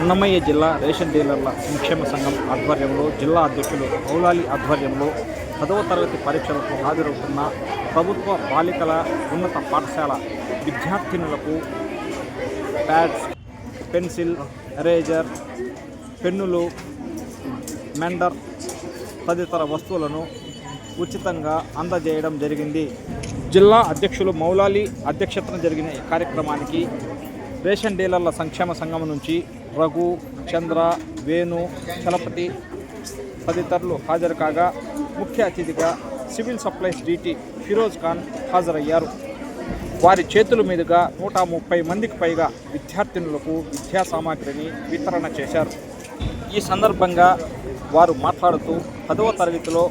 అన్నమయ్య జిల్లా రేషన్ డీలర్ల సంక్షేమ సంఘం ఆధ్వర్యంలో జిల్లా అధ్యక్షులు మౌలాలి ఆధ్వర్యంలో 10వ తరగతి పరీక్షలకు హాజరవుతున్న ప్రభుత్వ బాలికల ఉన్నత పాఠశాల విద్యార్థినులకు ప్యాడ్స్, పెన్సిల్, ఎరేజర్, పెన్నులు, మెండర్ తదితర వస్తువులను ఉచితంగా అందజేయడం జరిగింది. జిల్లా అధ్యక్షులు మౌలాలి అధ్యక్షతన జరిగిన ఈ కార్యక్రమానికి రేషన్ డీలర్ల సంక్షేమ సంఘం నుంచి రఘు, చంద్ర, వేణు, చలపతి తదితరులు హాజరు కాగా ముఖ్య అతిథిగా civil supplies DT Firoz Khan హాజరయ్యారు. వారి చేతుల మీదుగా 130 మందికి పైగా విద్యార్థినులకు విద్యా సామాగ్రిని వితరణ చేశారు. ఈ సందర్భంగా వారు మాట్లాడుతూ 10వ తరగతిలో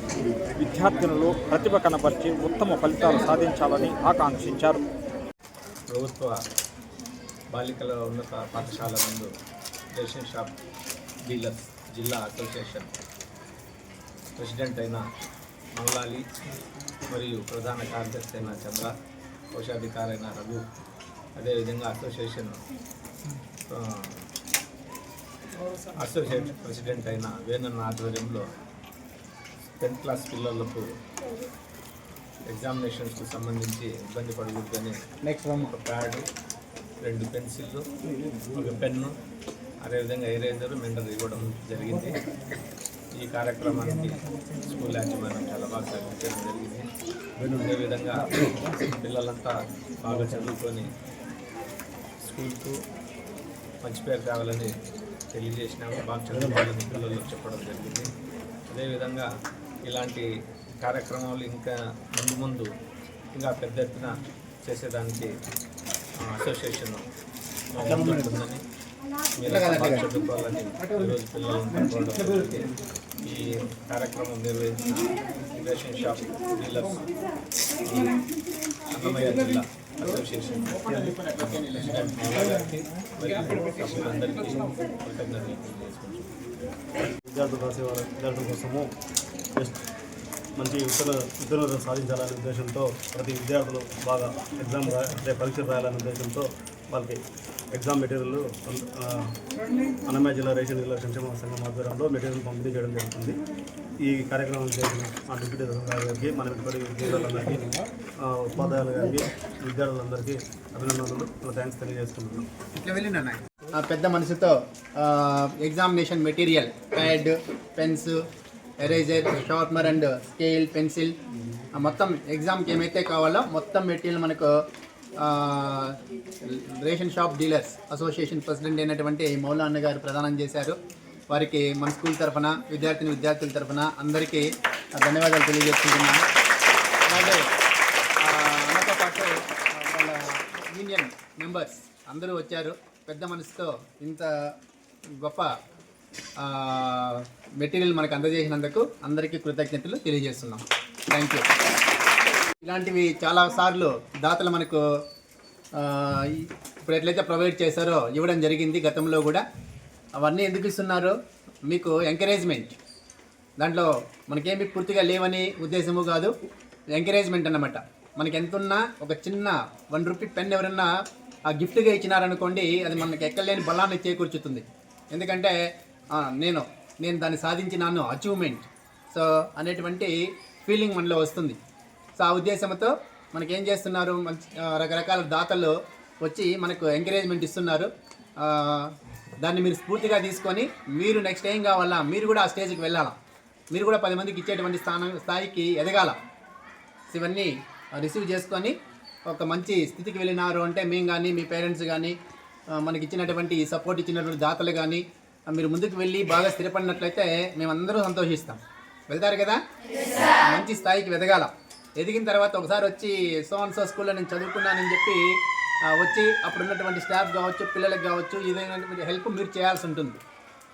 విద్యార్థినులు ప్రతిభ కనబర్చి ఉత్తమ ఫలితాలు సాధించాలని ఆకాంక్షించారు. ప్రభుత్వ బాలికల ఉన్నత పాఠశాల నందు రేషన్ షాప్ డీలర్స్ జిల్లా అసోసియేషన్ ప్రెసిడెంట్ అయిన మౌలాలి మరియు ప్రధాన కార్యదర్శి అయిన చంద్ర, కోశాధికారి అయిన రఘు, అదేవిధంగా అసోసియేషన్ ప్రెసిడెంట్ అయిన వేణన్న ఆధ్వర్యంలో 10th క్లాస్ పిల్లలకు ఎగ్జామినేషన్స్కు సంబంధించి ఇబ్బంది పడకూడదని ఒక ప్యాడ్, 2 పెన్సిళ్ళు, ఒక పెన్ను, అదేవిధంగా ఎరేజర్, మెండర్ ఇవ్వడం జరిగింది. ఈ కార్యక్రమానికి స్కూల్ యాజమాన్యం చాలా బాగా సహకరించడం జరిగింది. అదేవిధంగా పిల్లలంతా బాగా చదువుకొని స్కూల్కు మంచి పేరు తేవాలని తెలియజేసినాము. బాగా చదువుకోవాలని పిల్లలకు చెప్పడం జరిగింది. అదేవిధంగా ఇలాంటి కార్యక్రమాలు ఇంకా ముందు ఇంకా పెద్ద ఎత్తున చేసేదానికి అసోసియేషన్ ఉంటుందని, మీరు బాగా చదువుకోవాలని ఈరోజు పిల్లలను కోరడం. ఈ కార్యక్రమం నిర్వహించిన రేషన్ షాప్ డీలర్స్ అన్నమయ్య జిల్లా అసోసియేషన్ ప్రెసిడెంట్ మౌలా గారికి మరియు సభ్యులందరికీ కృతజ్ఞతలు తెలియజేసుకుంటున్నాను. విద్యార్థుల కోసము మంచి ఉత్తీర్ణత సాధించాలనే ఉద్దేశంతో ప్రతి విద్యార్థులు బాగా పరీక్షలు రాయాలనే ఉద్దేశంతో వాళ్ళకి ఎగ్జామ్ మెటీరియల్ అన్నమయ్య జిల్లా రేషన్ డీలర్ సంక్షేమ సంఘం ఆధ్వర్యంలో మెటీరియల్ పంపిణీ చేయడం జరుగుతుంది. ఈ కార్యక్రమం చేసిన మా డిప్యూటీ తహసీల్దార్ గారికి, మన డీలర్లందరికీ, ఉపాధ్యాయులు గారికి, విద్యార్థులందరికీ అభినందనలు, థ్యాంక్స్ తెలియజేసుకుంటున్నాను. పెద్ద మనసుతో examination material pad, pens, eraser, sharpener and scale, pencil మొత్తం ఎగ్జామ్కి ఏమైతే కావాలో మొత్తం మెటీరియల్ మనకు ration shop dealers association president అయినటువంటి మౌలా అన్న గారు ప్రదానం చేశారు. వారికి మన స్కూల్ తరఫున విద్యార్థుల తరఫున అందరికీ ధన్యవాదాలు తెలియజేసుకుంటున్నాను. అలాగే అన్నతో పాటు వాళ్ళ యూనియన్ మెంబర్స్ అందరూ వచ్చారు. పెద్ద మనసుతో ఇంత గొప్ప మెటీరియల్ మనకు అందజేసినందుకు అందరికీ కృతజ్ఞతలు తెలియజేస్తున్నాం. Thank you. ఇలాంటివి చాలాసార్లు దాతలు మనకు ఇప్పుడు ఎట్లయితే ప్రొవైడ్ చేశారో ఇవ్వడం జరిగింది గతంలో కూడా. అవన్నీ ఎందుకు ఇస్తున్నారు? మీకు ఎంకరేజ్మెంట్. దాంట్లో మనకేమి పూర్తిగా లేవని ఉద్దేశము కాదు, ఎంకరేజ్మెంట్ అన్నమాట. మనకి ఎంతున్నా ఒక చిన్న 1 రూపీ పెన్ ఎవరన్నా ఆ గిఫ్ట్గా ఇచ్చినారనుకోండి, అది మనకి ఎక్కలేని బలాన్ని చేకూర్చుతుంది. ఎందుకంటే నేను దాన్ని సాధించినాను, అచీవ్మెంట్ సో అనేటువంటి ఫీలింగ్ మనలో వస్తుంది. సో ఆ ఉద్దేశంతో మనకేం చేస్తున్నారు, మంచి రకరకాల దాతలు వచ్చి మనకు ఎంకరేజ్మెంట్ ఇస్తున్నారు. దాన్ని మీరు స్ఫూర్తిగా తీసుకొని మీరు నెక్స్ట్ ఏం కావాలా, మీరు కూడా ఆ స్టేజ్కి వెళ్ళాలా, మీరు కూడా 10 మందికి ఇచ్చేటువంటి స్థాయికి ఎదగాల. ఇవన్నీ రిసీవ్ చేసుకొని ఒక మంచి స్థితికి వెళ్ళినారు అంటే మేము కానీ, మీ పేరెంట్స్ కానీ, మనకి ఇచ్చినటువంటి సపోర్ట్ ఇచ్చినటువంటి దాతలు కానీ మీరు ముందుకు వెళ్ళి బాగా స్థిరపడినట్లయితే మేమందరూ సంతోషిస్తాం. వెళ్తారు కదా, మంచి స్థాయికి ఎదగాల. ఎదిగిన తర్వాత ఒకసారి వచ్చి సో స్కూల్లో నేను చదువుకున్నానని చెప్పి వచ్చి అప్పుడు ఉన్నటువంటి స్టాఫ్ కావచ్చు, పిల్లలకు కావచ్చు, ఏదైనా హెల్ప్ మీరు చేయాల్సి ఉంటుంది.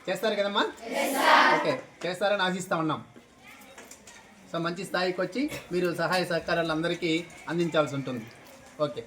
చేస్తారు కదమ్మా? ఓకే, చేస్తారని ఆశిస్తూ ఉన్నాం. సో మంచి స్థాయికి వచ్చి మీరు సహాయ సహకారాలు అందరికీ అందించాల్సి ఉంటుంది. ఓకే.